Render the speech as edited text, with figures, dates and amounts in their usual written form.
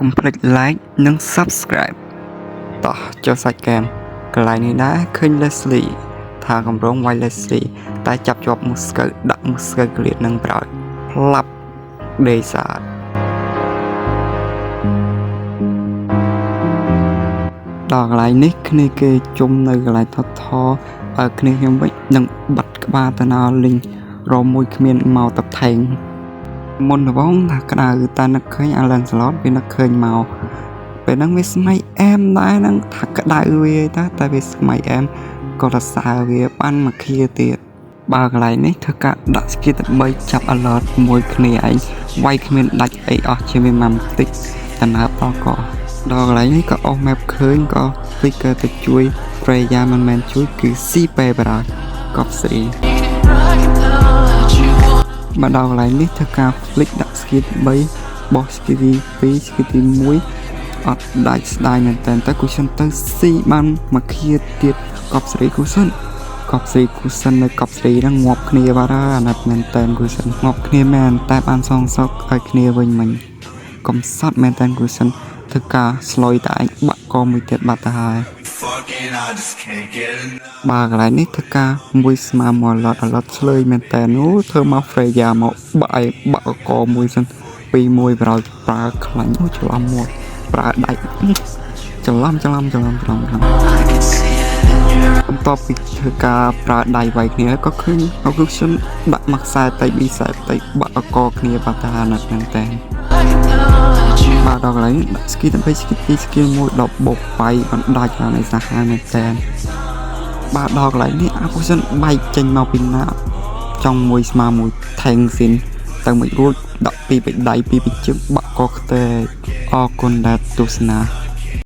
កុំភ្លេច like និង subscribe តោះចូលសាច់ហ្គេមកន្លែងនេះដែរឃើញ Leslie ថាកម្រងវាយ Leslie តែចាប់ជាប់មួយស្កូវដាក់មួយស្កូវក្លៀតនឹងប្រោយផ្លាប់ដេសាដល់កន្លែងនេះគ្នាគេជុំនៅកន្លែងថតថឲ្យគ្នាខ្ញុំវិញនឹងបាត់ក្បាលទៅណាលីងរមួយគ្មានមកតថែងមុនដំបូងថាក្តៅតែនឹកឃើញ Alan Slot វានឹកឃើញមកពេលហ្នឹងវាស្មៃអែមដែរហ្នឹងថាក្តៅវាតែវាស្មៃអែមក៏រសើរវាបានមកឃាទៀតបើកន្លែងនេះធ្វើការដាក់ស្គីដើម្បីចាប់ alert មួយគ្នាឯងវាយគ្មានដាច់អីអស់ជាមានមកតិចដំណើរតក៏ដល់កន្លែងនេះក៏អស់ map ឃើញក៏ flicker ទៅជួយ Freya មិនមែនជួយគឺ CP បារ៉ាកប់ស្រីមកដល់កន្លែងនេះធ្វើការ flick ដាក់ skill 3 បោះ skill 2 skill 1អត់ដាច់ស្ដាយមែនតើតែគូសិនទៅស៊ីបានមកឃាទៀតកប់ស្រីគូសិននៅកប់ស្រីហ្នឹងងាប់គ្នាបាត់ហើយអាណិតមែនតើគូសិនងាប់គ្នាមែនតែបានសងសឹកឲ្យគ្នាវិញមិញកំសត់មែនតើគូសិនធ្វើការស្លុយតែឯងបាក់កមួយទៀតបាត់ទៅហើយបើកន្លែងនេះធ្វើការមួយស្មាមកឡត់ឆ្លើយមែនតើនោះធ្វើមក Freya មកបាក់កមួយសិន2-1ប្រោយប្រើខ្លាញ់ច្រឡំមកប្រើដៃច្រឡំបន្ទាប់ពីធ្វើការប្រើដៃវាយគ្នាក៏ឃើញAugustianដាក់មកខ្សែតៃប៊ីខ្សែតៃបាក់កគ្នាបាត់តាណាត់មែនតើបាទដល់កន្លែងដាក់ស្គីដើម្បីស្គី2ស្គី1ដល់បុកបាយបណ្ដាច់ឡើងឯសាហាវមែនតើបាទដល់កន្លែងនេះ Augustian បែកចេញមកពីណាចង់មួយស្មើមួយថេងស៊ីនទៅមួយរួចដាក់ពីបិដៃពីជើងបាក់កខ្ទេអរគុណដែលទស្សនា